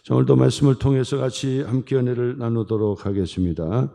자, 오늘도 말씀을 통해서 같이 함께 은혜를 나누도록 하겠습니다.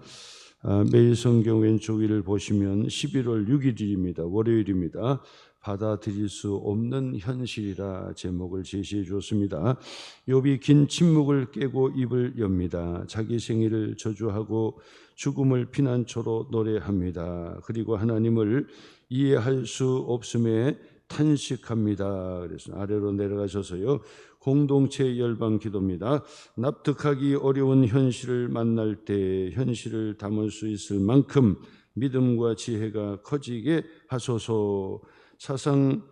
매일 성경 왼쪽 위를 보시면 11월 6일입니다. 월요일입니다. 받아들일 수 없는 현실이라 제목을 제시해 주었습니다. 욥이 긴 침묵을 깨고 입을 엽니다. 자기 생일을 저주하고 죽음을 피난처로 노래합니다. 그리고 하나님을 이해할 수 없음에 탄식합니다. 그래서 아래로 내려가셔서요, 공동체 열방 기도입니다. 납득하기 어려운 현실을 만날 때 현실을 담을 수 있을 만큼 믿음과 지혜가 커지게 하소서. 사상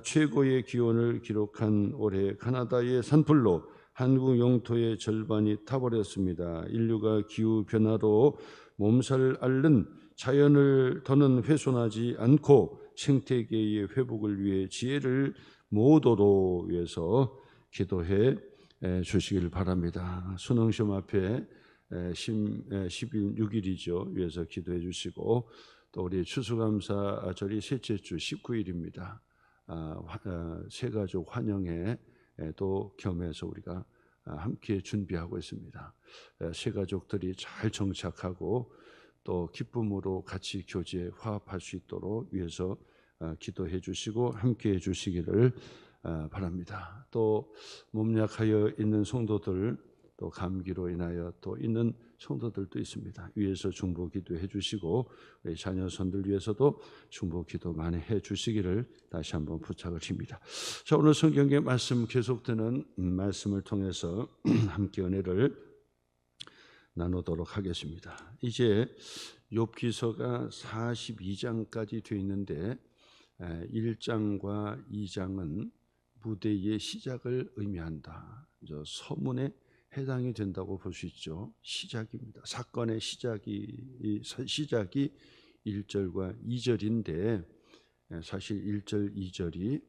최고의 기온을 기록한 올해 카나다의 산불로 한국 영토의 절반이 타버렸습니다. 인류가 기후 변화로 몸살 앓는 자연을 더는 훼손하지 않고 생태계의 회복을 위해 지혜를 모도로 위해서 기도해 주시길 바랍니다. 수능시험 앞에 6일이죠. 위해서 기도해 주시고, 또 우리 추수감사절이 셋째 주 19일입니다. 새가족 환영회 또 겸해서 우리가 함께 준비하고 있습니다. 새가족들이 잘 정착하고 또 기쁨으로 같이 교제에 화합할 수 있도록 위해서 기도해 주시고 함께 해 주시기를 바랍니다. 또 몸 약하여 있는 성도들, 또 감기로 인하여 또 있는 성도들도 있습니다. 위에서 중보 기도해 주시고 우리 자녀선들 위해서도 중보 기도 많이 해 주시기를 다시 한번 부탁을 드립니다. 자, 오늘 성경의 말씀 계속되는 말씀을 통해서 함께 은혜를 나누도록 하겠습니다. 이제 욥기서가 42장까지 되어 있는데 1장과 2장은 무대의 시작을 의미한다. 서문에 해당이 된다고 볼 수 있죠. 시작입니다. 사건의 시작이 1절과 2절인데 사실 1절, 2절이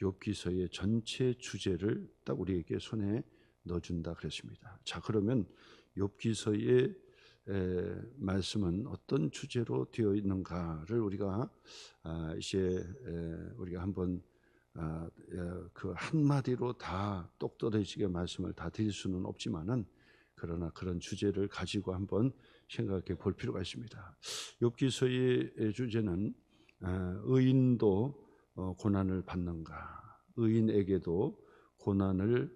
욥기서의 전체 주제를 딱 우리에게 손에 넣어준다 그랬습니다. 자, 그러면 욥기서의 말씀은 어떤 주제로 되어 있는가를 우리가 이제 우리가 한번 그 한마디로 다 똑똑해지게 말씀을 다 드릴 수는 없지만은, 그러나 그런 주제를 가지고 한번 생각해 볼 필요가 있습니다. 욥기서의 주제는 의인도 고난을 받는가, 의인에게도 고난을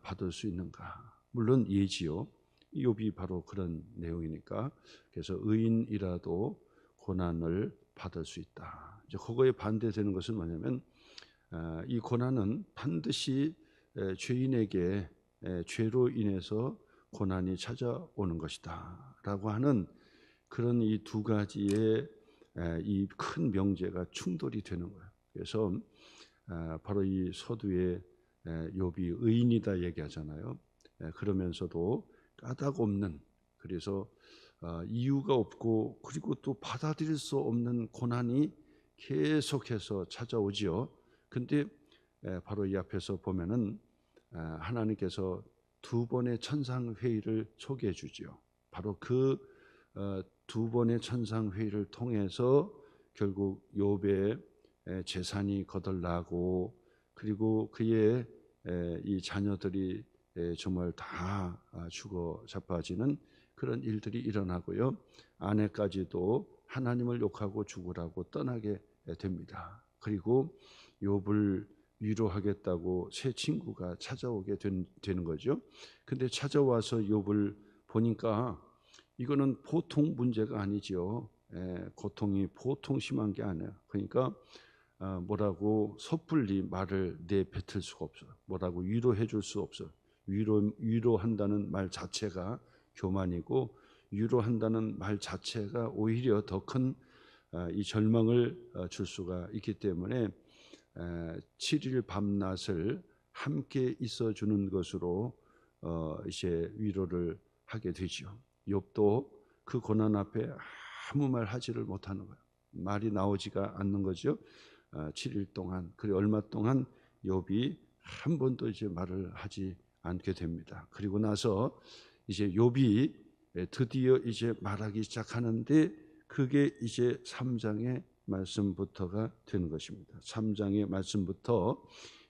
받을 수 있는가. 물론 예지요. 욥이 바로 그런 내용이니까. 그래서 의인이라도 고난을 받을 수 있다. 이제 그거에 반대되는 것은 뭐냐면 이 고난은 반드시 죄인에게 죄로 인해서 고난이 찾아오는 것이다 라고 하는 그런 이 두 가지의 이 큰 명제가 충돌이 되는 거예요. 그래서 바로 이 서두에 욥이 의인이다 얘기하잖아요. 그러면서도 까닭 없는, 그래서 이유가 없고 그리고 또 받아들일 수 없는 고난이 계속해서 찾아오지요. 근데 바로 이 앞에서 보면은 하나님께서 두 번의 천상회의를 소개해 주지요. 바로 그 두 번의 천상회의를 통해서 결국 욥의 재산이 거덜나고, 그리고 그의 이 자녀들이 정말 다 죽어 자빠지는 그런 일들이 일어나고요. 아내까지도 하나님을 욕하고 죽으라고 떠나게 됩니다. 그리고 욥을 위로하겠다고 새 친구가 찾아오게 되는 거죠. 근데 찾아와서 욥을 보니까 이거는 보통 문제가 아니죠. 고통이 보통 심한 게 아니에요. 그러니까 뭐라고 섣불리 말을 내뱉을 수가 없어요. 뭐라고 위로해 줄 수 없어요. 위로한다는 말 자체가 교만이고, 위로한다는 말 자체가 오히려 더 큰 이 절망을 줄 수가 있기 때문에 7일 밤낮을 함께 있어주는 것으로 이제 위로를 하게 되죠. 욥도 그 고난 앞에 아무 말 하지를 못하는 거예요. 말이 나오지가 않는 거죠. 7일 동안, 그리고 얼마 동안 욥이 한 번도 이제 말을 하지 않게 됩니다. 그리고 나서 이제 욥이 드디어 이제 말하기 시작하는데, 그게 이제 3장의 말씀부터가 되는 것입니다. 3장의 말씀부터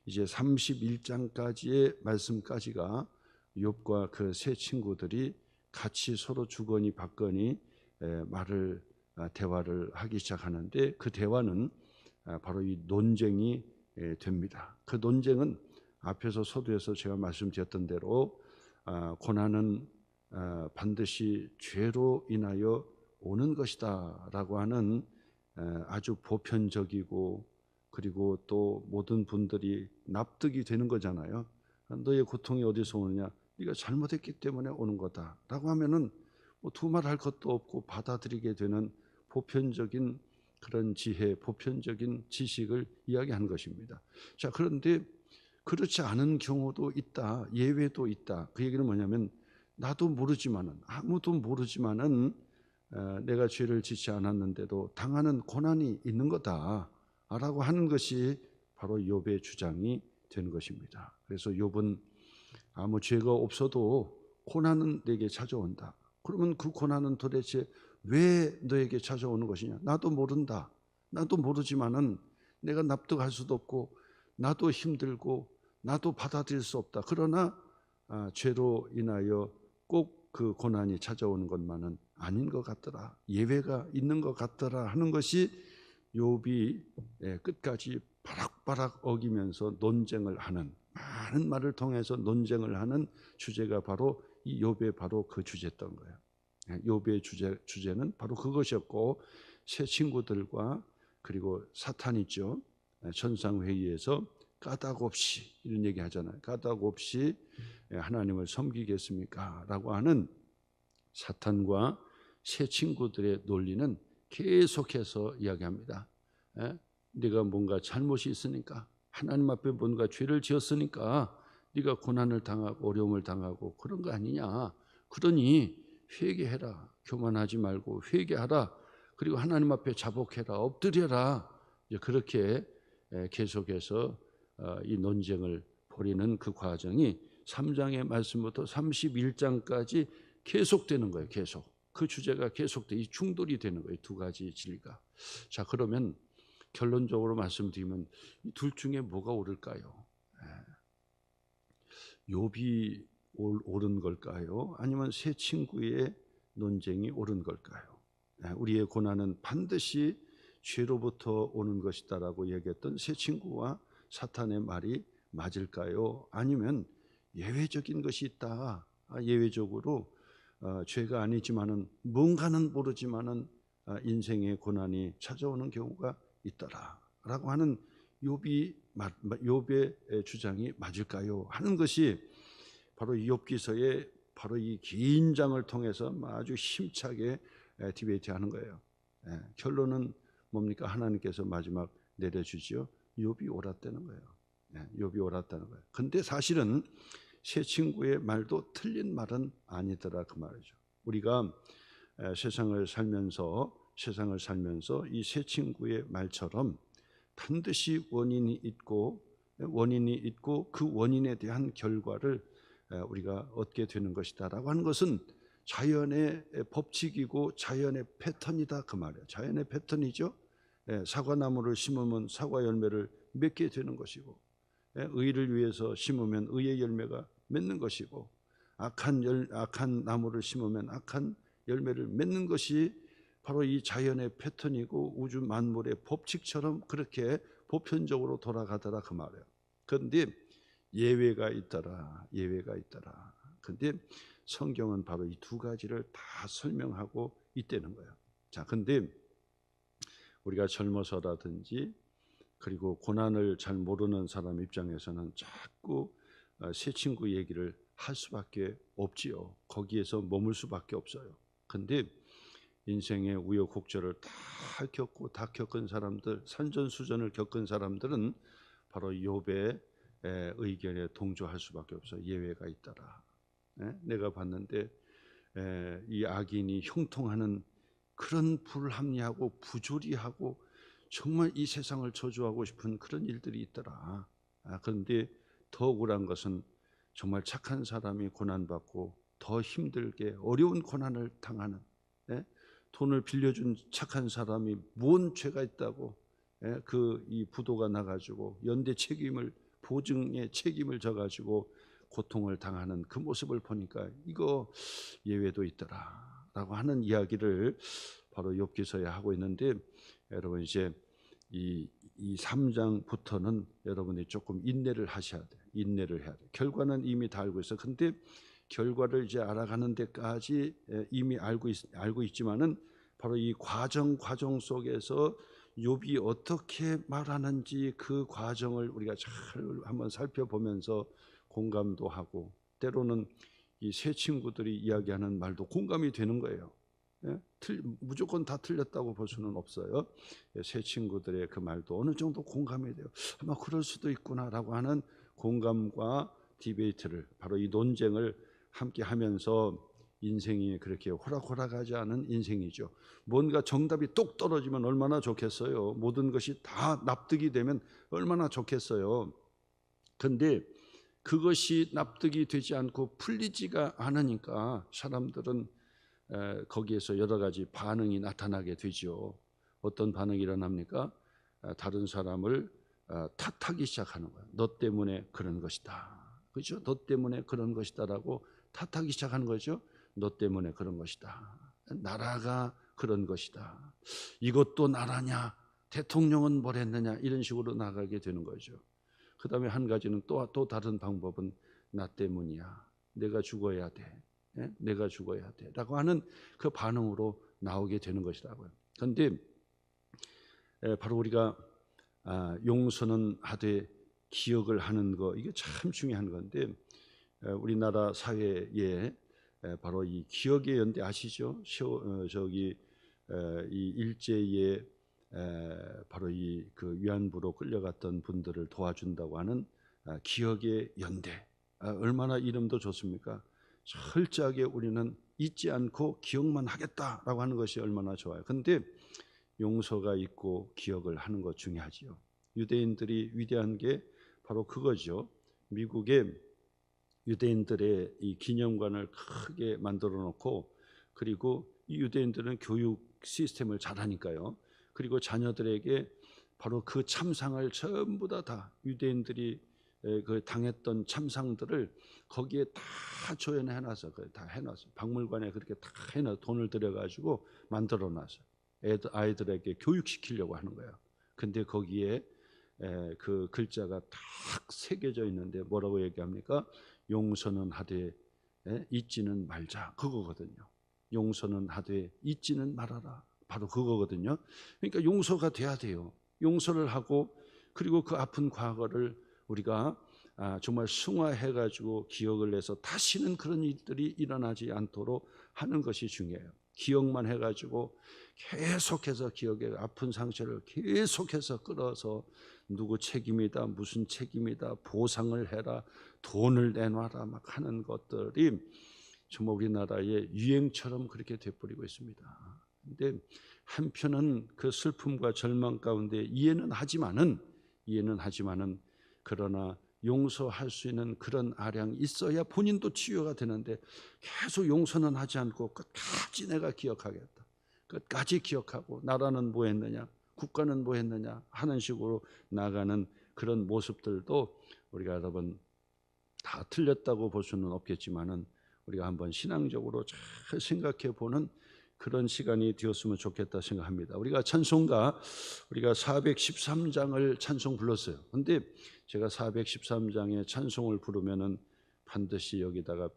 이제 31장까지의 말씀까지가 욥과 그 세 친구들이 같이 서로 주거니 받거니 대화를 하기 시작하는데, 그 대화는 바로 이 논쟁이 됩니다. 그 논쟁은 앞에서 서두에서 제가 말씀드렸던 대로 고난은 반드시 죄로 인하여 오는 것이다라고 하는 아주 보편적이고, 그리고 또 모든 분들이 납득이 되는 거잖아요. 너의 고통이 어디서 오느냐? 네가 잘못했기 때문에 오는 거다라고 하면은 뭐 두말할 것도 없고 받아들이게 되는 보편적인 그런 지혜, 보편적인 지식을 이야기하는 것입니다. 자, 그런데 그렇지 않은 경우도 있다, 예외도 있다. 그 얘기는 뭐냐면, 나도 모르지만은, 아무도 모르지만은 내가 죄를 짓지 않았는데도 당하는 고난이 있는 거다라고 하는 것이 바로 욥의 주장이 되는 것입니다. 그래서 욥은 아무 죄가 없어도 고난은 내게 찾아온다. 그러면 그 고난은 도대체 왜 너에게 찾아오는 것이냐? 나도 모른다. 나도 모르지만은 내가 납득할 수도 없고, 나도 힘들고, 나도 받아들일 수 없다. 그러나 죄로 인하여 꼭 그 고난이 찾아오는 것만은 아닌 것 같더라. 예외가 있는 것 같더라 하는 것이 욥이 끝까지 바락바락 어기면서 논쟁을 하는, 많은 말을 통해서 논쟁을 하는 주제가 바로 이 욥의 바로 그 주제였던 거예요. 욥의 주제는 바로 그것이었고, 세 친구들과 그리고 사탄이죠. 천상회의에서 까닭 없이 이런 얘기 하잖아요. 까닭 없이 하나님을 섬기겠습니까? 라고 하는 사탄과 세 친구들의 논리는 계속해서 이야기합니다. 네가 뭔가 잘못이 있으니까, 하나님 앞에 뭔가 죄를 지었으니까 네가 고난을 당하고 어려움을 당하고 그런 거 아니냐. 그러니 회개해라. 교만하지 말고 회개하라. 그리고 하나님 앞에 자복해라. 엎드려라. 이제 그렇게 계속해서 이 논쟁을 벌이는 그 과정이 3장의 말씀부터 31장까지 계속되는 거예요. 계속. 그 주제가 계속돼, 이 충돌이 되는 거예요. 두 가지 진리가. 자, 그러면 결론적으로 말씀드리면 이 둘 중에 뭐가 옳을까요? 욥이 옳은 걸까요? 아니면 세 친구의 논쟁이 옳은 걸까요? 우리의 고난은 반드시 죄로부터 오는 것이다라고 얘기했던 세 친구와 사탄의 말이 맞을까요? 아니면 예외적인 것이 있다. 예외적으로 죄가 아니지만은, 뭔가는 모르지만은 인생의 고난이 찾아오는 경우가 있더라라고 하는 욥의 주장이 맞을까요? 하는 것이 바로 욥기서의 바로 이 긴 장을 통해서 아주 힘차게 디베이트하는 거예요. 결론은 뭡니까? 하나님께서 마지막 내려주지요. 욥이 옳았다는 거예요. 욥이 옳았다는 거예요. 근데 사실은 세 친구의 말도 틀린 말은 아니더라, 그 말이죠. 우리가 세상을 살면서 이 세 친구의 말처럼 반드시 원인이 있고 그 원인에 대한 결과를 우리가 얻게 되는 것이다라고 하는 것은 자연의 법칙이고 자연의 패턴이다, 그 말이에요. 자연의 패턴이죠. 사과나무를 심으면 사과 열매를 맺게 되는 것이고, 의를 위해서 심으면 의의 열매가 맺는 것이고, 악한 나무를 심으면 악한 열매를 맺는 것이 바로 이 자연의 패턴이고 우주 만물의 법칙처럼 그렇게 보편적으로 돌아가더라, 그 말이에요. 그런데 예외가 있더라. 그런데 성경은 바로 이 두 가지를 다 설명하고 있다는 거예요. 자, 근데 우리가 젊어서라든지 그리고 고난을 잘 모르는 사람 입장에서는 자꾸 새 친구 얘기를 할 수밖에 없지요. 거기에서 머물 수밖에 없어요. 근데 인생의 우여곡절을 다 겪은 사람들, 산전수전을 겪은 사람들은 바로 욥의 의견에 동조할 수밖에 없어요. 예외가 있더라. 내가 봤는데 이 악인이 형통하는 그런 불합리하고 부조리하고 정말 이 세상을 저주하고 싶은 그런 일들이 있더라. 그런데 더 억울한 것은 정말 착한 사람이 고난받고 더 힘들게 어려운 고난을 당하는, 돈을 빌려준 착한 사람이 뭔 죄가 있다고 이 부도가 나가지고 연대 책임을, 보증의 책임을 져가지고 고통을 당하는 그 모습을 보니까 이거 예외도 있더라라고 하는 이야기를 바로 욥기서에 하고 있는데, 여러분 이제 이 3장부터는 여러분이 조금 인내를 하셔야 돼요. 인내를 해야 돼요. 결과는 이미 다 알고 있어. 근데 결과를 이제 알아가는 데까지 이미 알고 있지만은 바로 이 과정 속에서 욥이 어떻게 말하는지 그 과정을 우리가 잘 한번 살펴보면서 공감도 하고, 때로는 이 새 친구들이 이야기하는 말도 공감이 되는 거예요. 무조건 다 틀렸다고 볼 수는 없어요. 새 친구들의 그 말도 어느 정도 공감이 돼요. 아마 그럴 수도 있구나라고 하는 공감과 디베이트를, 바로 이 논쟁을 함께 하면서 인생이 그렇게 호락호락하지 않은 인생이죠. 뭔가 정답이 똑 떨어지면 얼마나 좋겠어요. 모든 것이 다 납득이 되면 얼마나 좋겠어요. 근데 그것이 납득이 되지 않고 풀리지가 않으니까 사람들은 거기에서 여러 가지 반응이 나타나게 되죠. 어떤 반응이 일어납니까? 다른 사람을 탓하기 시작하는 거예요. 너 때문에 그런 것이다. 그렇죠? 너 때문에 그런 것이다라고 탓하기 시작하는 거죠. 너 때문에 그런 것이다. 나라가 그런 것이다. 이것도 나라냐? 대통령은 뭘 했느냐? 이런 식으로 나가게 되는 거죠. 그 다음에 한 가지는 또 다른 방법은 나 때문이야. 내가 죽어야 돼. 내가 죽어야 돼 라고 하는 그 반응으로 나오게 되는 것이라고요. 그런데 바로 우리가 용서는 하되 기억을 하는 거, 이게 참 중요한 건데, 우리나라 사회에 바로 이 기억의 연대 아시죠? 이 일제에 바로 이 그 위안부로 끌려갔던 분들을 도와준다고 하는 기억의 연대, 얼마나 이름도 좋습니까? 철저하게 우리는 잊지 않고 기억만 하겠다라고 하는 것이 얼마나 좋아요. 그런데 용서가 있고 기억을 하는 것 중요하지요. 유대인들이 위대한 게 바로 그거죠. 미국의 유대인들의 이 기념관을 크게 만들어 놓고, 그리고 이 유대인들은 교육 시스템을 잘하니까요. 그리고 자녀들에게 바로 그 참상을 전부 다 유대인들이 그 당했던 참상들을 거기에 다 조연해놔서 다 해놨어요. 박물관에 그렇게 다 해놔, 돈을 들여가지고 만들어놔서 아이들에게 교육시키려고 하는 거예요. 근데 거기에 그 글자가 딱 새겨져 있는데 뭐라고 얘기합니까? 용서는 하되 잊지는 말자, 그거거든요. 용서는 하되 잊지는 말아라, 바로 그거거든요. 그러니까 용서가 돼야 돼요. 용서를 하고, 그리고 그 아픈 과거를 우리가 정말 승화해가지고 기억을 해서 다시는 그런 일들이 일어나지 않도록 하는 것이 중요해요. 기억만 해가지고 계속해서 기억에 아픈 상처를 계속해서 끌어서 누구 책임이다, 무슨 책임이다, 보상을 해라, 돈을 내놔라 막 하는 것들이 정말 우리나라의 유행처럼 그렇게 돼버리고 있습니다. 그런데 한편은 그 슬픔과 절망 가운데 이해는 하지만은 그러나 용서할 수 있는 그런 아량이 있어야 본인도 치유가 되는데, 계속 용서는 하지 않고 끝까지 내가 기억하겠다, 끝까지 기억하고 나라는 뭐 했느냐, 국가는 뭐 했느냐 하는 식으로 나가는 그런 모습들도 우리가 여러분 다 틀렸다고 볼 수는 없겠지만은 우리가 한번 신앙적으로 잘 생각해 보는 그런 시간이 되었으면 좋겠다 생각합니다. 우리가 찬송가, 우리가 413장을 찬송 불렀어요. 근데 제가 413장의 찬송을 부르면은 반드시 여기다가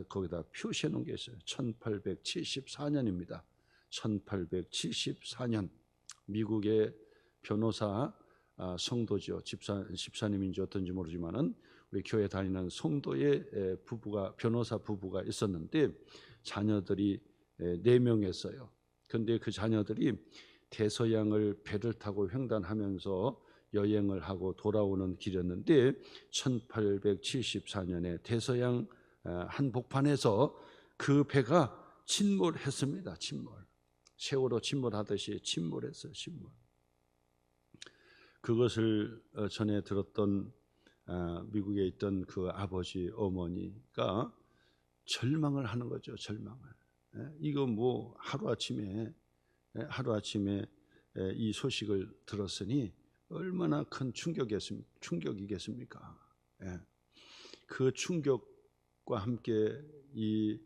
거기다 표시해 놓은 게 있어요. 1874년입니다. 1874년 미국의 변호사 성도죠. 집사님인지 어떤지 모르지만은 우리 교회 다니는 성도의 부부가, 변호사 부부가 있었는데 자녀들이 4명이었어요. 그런데 그 자녀들이 대서양을 배를 타고 횡단하면서 여행을 하고 돌아오는 길이었는데 1874년에 대서양 한복판에서 그 배가 침몰했습니다. 세월호 침몰하듯이 침몰했어요. 그것을 전에 들었던 미국에 있던 그 아버지 어머니가 절망을 하는 거죠. 절망을. 이거 뭐 하루아침에 이 소식을 들었으니 얼마나 큰 충격이겠습니까? 그 충격과 함께 이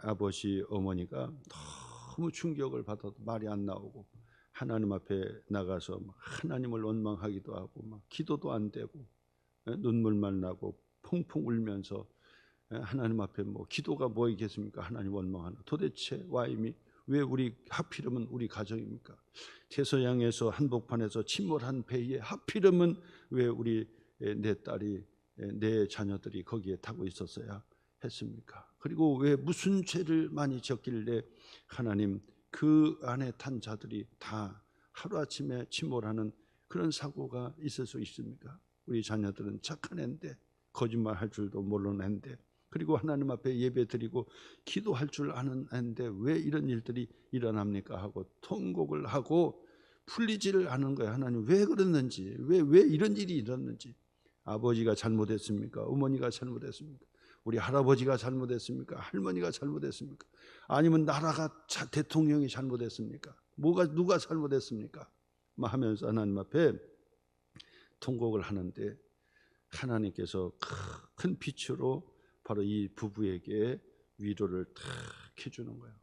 아버지 어머니가 너무 충격을 받아도 말이 안 나오고 하나님 앞에 나가서 하나님을 원망하기도 하고 막 기도도 안 되고 눈물만 나고 펑펑 울면서 하나님 앞에 뭐 기도가 뭐이겠습니까? 하나님 원망하는 도대체 와임이 왜 우리 하필이면 우리 가정입니까? 태서양에서 한복판에서 침몰한 배에 하필이면 왜 우리 내 딸이 내 자녀들이 거기에 타고 있었어야 했습니까? 그리고 왜 무슨 죄를 많이 졌길래 하나님 그 안에 탄 자들이 다 하루아침에 침몰하는 그런 사고가 있을 수 있습니까? 우리 자녀들은 착한 애인데 거짓말할 줄도 모르는 애인데 그리고 하나님 앞에 예배드리고 기도할 줄 아는 애인데 왜 이런 일들이 일어납니까? 하고 통곡을 하고 풀리지를 않은 거예요. 하나님 왜 그랬는지, 왜 이런 일이 일어났는지. 아버지가 잘못했습니까? 어머니가 잘못했습니까? 우리 할아버지가 잘못했습니까? 할머니가 잘못했습니까? 아니면 나라가 대통령이 잘못했습니까? 누가 잘못했습니까? 하면서 하나님 앞에 통곡을 하는데 하나님께서 큰 빛으로 바로 이 부부에게 위로를 탁 해주는 거예요.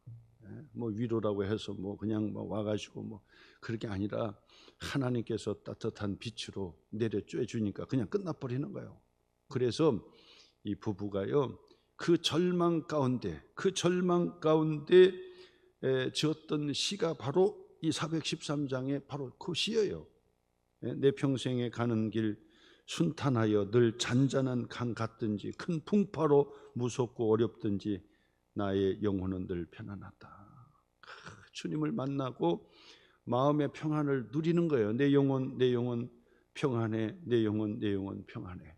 뭐 위로라고 해서 뭐 그냥 뭐 와가지고 뭐 그렇게 아니라 하나님께서 따뜻한 빛으로 내려 쬐주니까 그냥 끝나버리는 거예요. 그래서 이 부부가요 그 절망 가운데 지었던 시가 바로 이 413장의 바로 그 시예요. 내 평생에 가는 길 순탄하여 늘 잔잔한 강 같든지 큰 풍파로 무섭고 어렵든지 나의 영혼은 늘 편안하다. 주님을 만나고 마음의 평안을 누리는 거예요. 내 영혼 평안해. 내 영혼 평안해.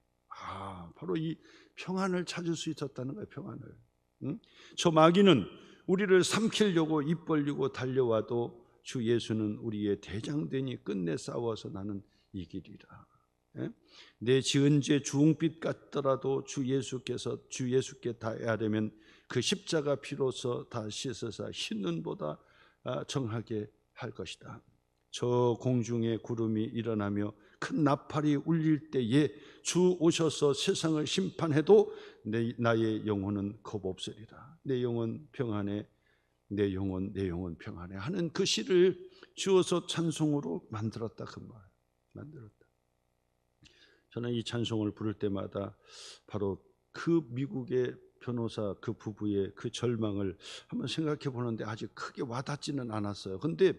바로 이 평안을 찾을 수 있었다는 거예요. 평안을. 저 마귀는 우리를 삼키려고 입 벌리고 달려와도 주 예수는 우리의 대장되니 끝내 싸워서 나는 이기리라. 내 지은 죄 주홍빛 같더라도 주 예수께 다하려면 그 십자가 피로서 다 씻어서 흰 눈보다 정하게 할 것이다. 저 공중에 구름이 일어나며 큰 나팔이 울릴 때에 주 오셔서 세상을 심판해도 나의 영혼은 겁 없으리라. 내 영혼 평안해. 내 영혼 평안해 하는 그 시를 주어서 찬송으로 만들었다. 그 말 만들었다. 저는 이 찬송을 부를 때마다 바로 그 미국의 변호사 그 부부의 그 절망을 한번 생각해 보는데 아직 크게 와닿지는 않았어요. 근데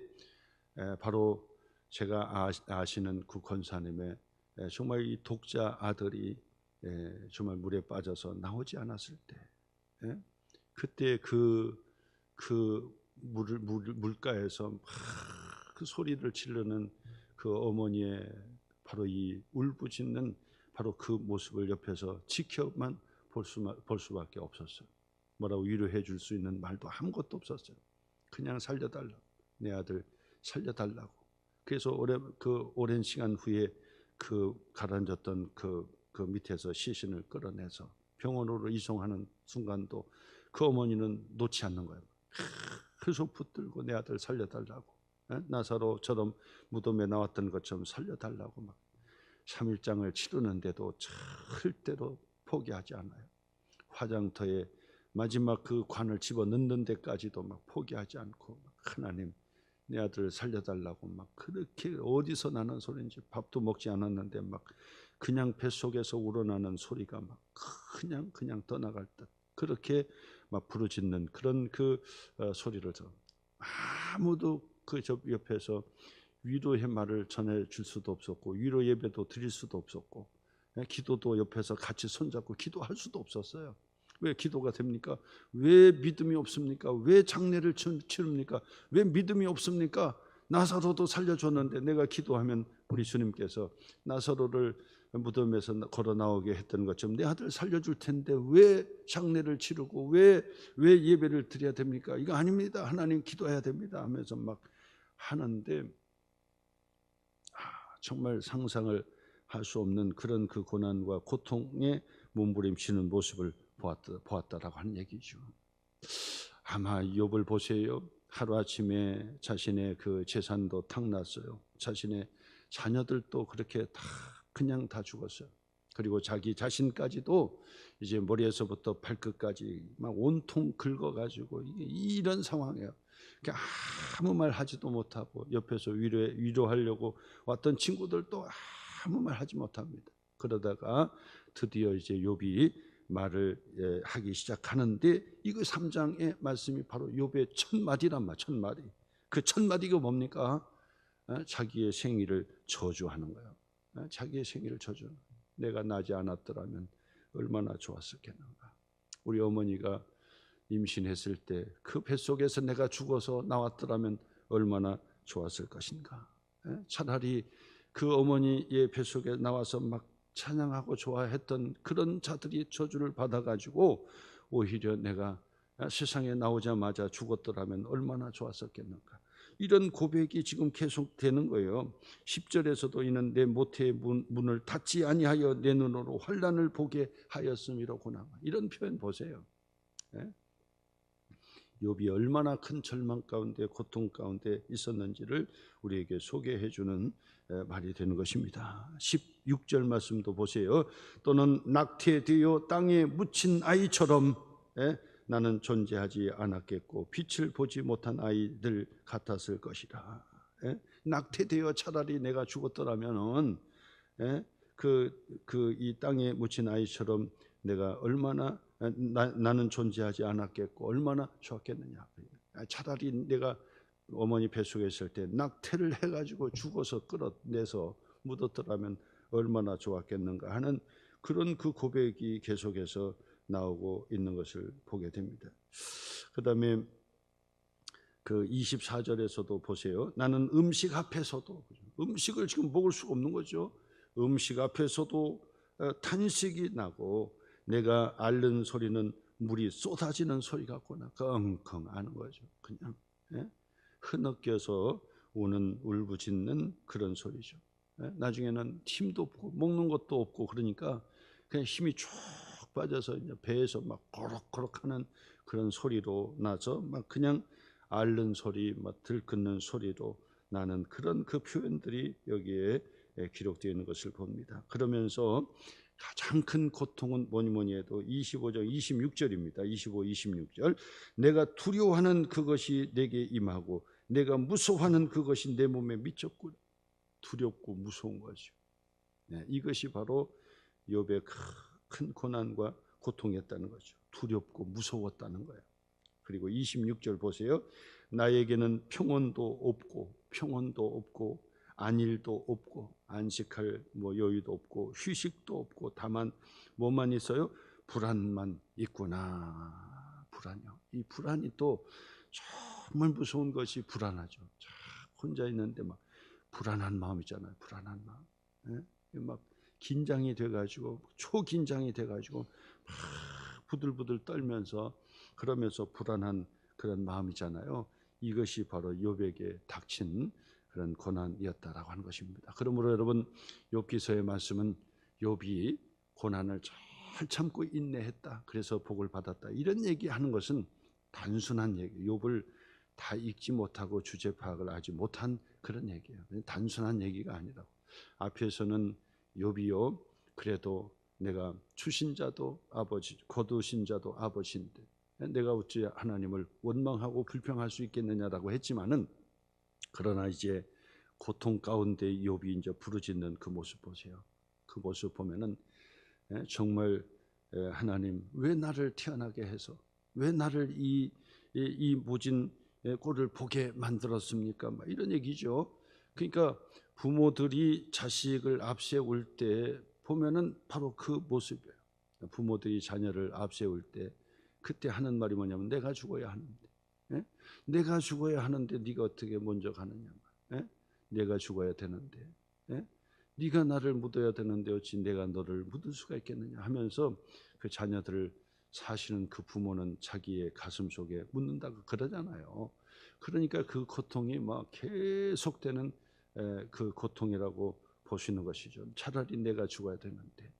바로 제가 아시는 그 권사님의 정말 이 독자 아들이 정말 물에 빠져서 나오지 않았을 때 그때 그 물가에서 그 소리를 지르는 그 어머니의 바로 이 울부짖는 바로 그 모습을 옆에서 지켜만 볼 수밖에 없었어요. 뭐라고 위로해 줄 수 있는 말도 아무것도 없었어요. 그냥 살려달라고, 내 아들 살려달라고. 그래서 오랜 시간 후에 그 가라앉았던 그 밑에서 시신을 끌어내서 병원으로 이송하는 순간도 그 어머니는 놓지 않는 거예요. 계속 붙들고 내 아들 살려달라고, 나사로처럼 무덤에 나왔던 것처럼 살려달라고 막 3일장을 치르는데도 절대로 포기하지 않아요. 화장터에 마지막 그 관을 집어넣는 데까지도 막 포기하지 않고 하나님 내 아들 살려달라고 막 그렇게 어디서 나는 소리인지 밥도 먹지 않았는데 막 그냥 뱃속에서 우러나는 소리가 막 그냥 떠나갈 듯 그렇게 막 부르짖는 그런 그 소리를 들어 아무도 그 옆에서 위로의 말을 전해줄 수도 없었고 위로 예배도 드릴 수도 없었고 기도도 옆에서 같이 손잡고 기도할 수도 없었어요. 왜 기도가 됩니까? 왜 믿음이 없습니까? 왜 장례를 치릅니까? 왜 믿음이 없습니까? 나사로도 살려줬는데 내가 기도하면 우리 주님께서 나사로를 무덤에서 걸어 나오게 했던 것처럼 내 아들 살려줄 텐데 왜 장례를 치르고 왜 예배를 드려야 됩니까? 이거 아닙니다. 하나님 기도해야 됩니다 하면서 막 하는데 정말 상상을 할 수 없는 그런 그 고난과 고통에 몸부림치는 모습을 보았다라고 하는 얘기죠. 아마 욥을 보세요. 하루아침에 자신의 그 재산도 탁 났어요. 자신의 자녀들도 그렇게 다 그냥 다 죽었어요. 그리고 자기 자신까지도 이제 머리에서부터 발끝까지 막 온통 긁어가지고 이런 상황이에요. 아무 말 하지도 못하고 옆에서 위로하려고 왔던 친구들도 아무 말 하지 못합니다. 그러다가 드디어 이제 욥이 말을 하기 시작하는데, 이거 3장의 말씀이 바로 욥의 첫 마디란 말, 첫 마디. 그 첫 마디가 뭡니까? 자기의 생일을 저주하는 거예요. 자기의 생일을 저주하는 거예요. 내가 나지 않았더라면 얼마나 좋았었겠는가. 우리 어머니가 임신했을 때 그 뱃속에서 내가 죽어서 나왔더라면 얼마나 좋았을 것인가. 차라리 그 어머니의 뱃속에 나와서 막 찬양하고 좋아했던 그런 자들이 저주를 받아가지고 오히려 내가 세상에 나오자마자 죽었더라면 얼마나 좋았었겠는가. 이런 고백이 지금 계속되는 거예요. 10절에서도 이는 내 모태의 문을 닫지 아니하여 내 눈으로 환난을 보게 하였음이로구나. 이런 표현 보세요. 욥이 얼마나 큰 절망 가운데 고통 가운데 있었는지를 우리에게 소개해 주는 말이 되는 것입니다. 16절 말씀도 보세요. 또는 낙태되어 땅에 묻힌 아이처럼 나는 존재하지 않았겠고 빛을 보지 못한 아이들 같았을 것이라. 낙태되어 차라리 내가 죽었더라면은 이 땅에 묻힌 아이처럼 내가 얼마나 나는 존재하지 않았겠고 얼마나 좋았겠느냐. 차라리 내가 어머니 뱃속에 있을 때 낙태를 해가지고 죽어서 끌어내서 묻었더라면 얼마나 좋았겠는가 하는 그런 그 고백이 계속해서 나오고 있는 것을 보게 됩니다. 그 다음에 그 24절에서도 보세요. 나는 음식 앞에서도, 음식을 지금 먹을 수가 없는 거죠. 음식 앞에서도 탄식이 나고 내가 앓는 소리는 물이 쏟아지는 소리 같구나. 컹컹 하는 거죠. 그냥 흐느껴서 오는 울부짖는 그런 소리죠. 나중에는 힘도 없고 먹는 것도 없고 그러니까 그냥 힘이 쭉 빠져서 이제 배에서 막 거럭거럭하는 그런 소리로 나서 막 그냥 앓는 소리, 막 들끓는 소리로 나는 그런 그 표현들이 여기에 기록되어 있는 것을 봅니다. 그러면서 가장 큰 고통은 뭐니 해도 25절 26절입니다. 25, 26절 내가 두려워하는 그것이 내게 임하고 내가 무서워하는 그것이 내 몸에 미쳤구나. 두렵고 무서운 거죠. 이것이 바로 욥의 큰 고난과 고통이었다는 거죠. 두렵고 무서웠다는 거예요. 그리고 26절 보세요. 나에게는 평온도 없고 안일도 없고 안식할 여유도 없고 휴식도 없고 다만 뭐만 있어요? 불안만 있구나. 불안이요. 이 불안이 또 정말 무서운 것이 불안하죠. 혼자 있는데 막 불안한 마음 있잖아요. 불안한 마음. 막 긴장이 돼가지고 초긴장이 돼가지고 막 부들부들 떨면서 그러면서 불안한 그런 마음이잖아요. 이것이 바로 욥에게 닥친 그런 고난이었다라고 하는 것입니다. 그러므로 여러분 욥기서의 말씀은 욥이 고난을 잘 참고 인내했다. 그래서 복을 받았다. 이런 얘기하는 것은 단순한 얘기. 욥을 다 읽지 못하고 주제 파악을 하지 못한 그런 얘기예요. 단순한 얘기가 아니라고. 앞에서는 욥이요 그래도 내가 추신자도 아버지 거두신자도 아버지인데 내가 어찌 하나님을 원망하고 불평할 수 있겠느냐라고 했지만은 그러나 이제 고통 가운데 욥이 이제 부르짖는 그 모습 보세요. 그 모습 보면은 정말 하나님 왜 나를 태어나게 해서 왜 나를 이 모진 꼴을 보게 만들었습니까? 막 이런 얘기죠. 그러니까 부모들이 자식을 앞세울 때 보면은 바로 그 모습이에요. 부모들이 자녀를 앞세울 때 그때 하는 말이 뭐냐면 내가 죽어야 하는데, 내가 죽어야 하는데 네가 어떻게 먼저 가느냐, 내가 죽어야 되는데, 네가 나를 묻어야 되는데 어찌 내가 너를 묻을 수가 있겠느냐 하면서 그 자녀들을 사실은 그 부모는 자기의 가슴 속에 묻는다고 그러잖아요. 그러니까 그 고통이 막 계속되는 그 고통이라고 보시는 것이죠. 차라리 내가 죽어야 되는데,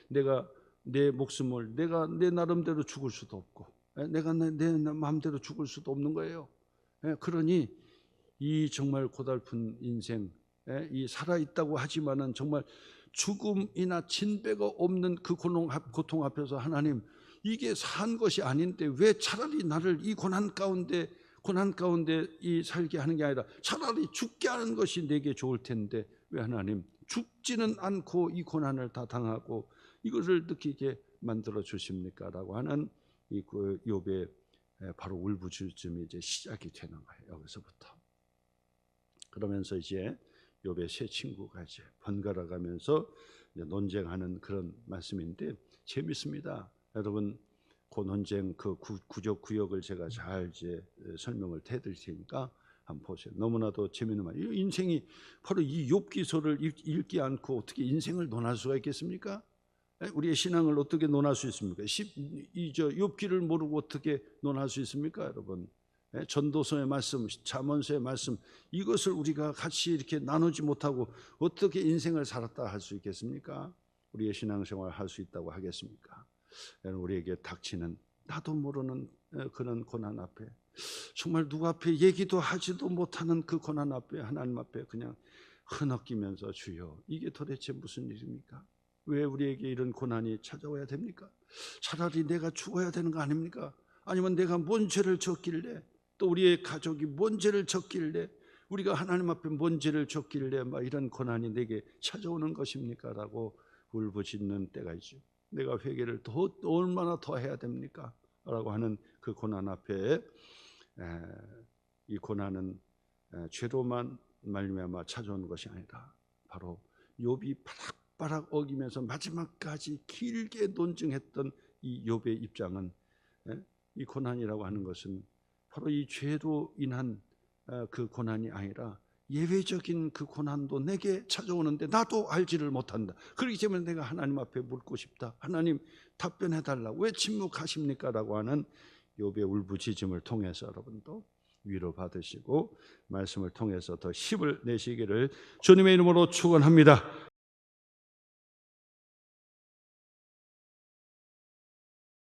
내가 내 목숨을 내가 내 나름대로 죽을 수도 없고, 내가 내 마음대로 죽을 수도 없는 거예요. 그러니 이 정말 고달픈 인생, 이 살아 있다고 하지만은 정말 죽음이나 진배가 없는 그 고통 앞에서 하나님, 이게 산 것이 아닌데 왜 차라리 나를 이 고난 가운데 이 살게 하는 게 아니라 차라리 죽게 하는 것이 내게 좋을 텐데 왜 하나님 죽지는 않고 이 고난을 다 당하고 이것을 느끼게 만들어 주십니까? 라고 하는 이 욥의 바로 울부짖음이 이제 시작이 되는 거예요. 여기서부터. 그러면서 이제 욥의 세 친구가 이제 번갈아 가면서 논쟁하는 그런 말씀인데 재밌습니다. 여러분 그 논쟁 그 구역을 제가 잘 이제 설명을 해드릴 테니까 한번 보세요. 너무나도 재밌는 말. 인생이 바로 이 욥기서를 읽지 않고 어떻게 인생을 논할 수가 있겠습니까? 우리의 신앙을 어떻게 논할 수 있습니까? 욥기를 모르고 어떻게 논할 수 있습니까, 여러분? 전도서의 말씀, 잠언서의 말씀, 이것을 우리가 같이 이렇게 나누지 못하고 어떻게 인생을 살았다 할 수 있겠습니까? 우리의 신앙생활 할 수 있다고 하겠습니까? 우리에게 닥치는 나도 모르는 그런 고난 앞에, 정말 누구 앞에 얘기도 하지도 못하는 그 고난 앞에, 하나님 앞에 그냥 흐느끼면서 주여, 이게 도대체 무슨 일입니까? 왜 우리에게 이런 고난이 찾아와야 됩니까? 차라리 내가 죽어야 되는 거 아닙니까? 아니면 내가 뭔 죄를 졌길래, 또 우리의 가족이 뭔 죄를 졌길래, 우리가 하나님 앞에 뭔 죄를 졌길래 막 이런 고난이 내게 찾아오는 것입니까? 라고 울부짖는 때가 있죠. 내가 회개를 얼마나 더 해야 됩니까? 라고 하는 그 고난 앞에, 이 고난은 죄로만 말미암아 찾아오는 것이 아니라 바로 욥이 바락바락 어기면서 마지막까지 길게 논증했던 이 욥의 입장은, 이 고난이라고 하는 것은 바로 이 죄로 인한 그 고난이 아니라 예외적인 그 고난도 내게 찾아오는데 나도 알지를 못한다. 그렇기 때문에 내가 하나님 앞에 묻고 싶다. 하나님 답변해 달라고. 왜 침묵하십니까? 라고 하는 욥의 울부짖음을 통해서 여러분도 위로받으시고 말씀을 통해서 더 힘을 내시기를 주님의 이름으로 축원합니다.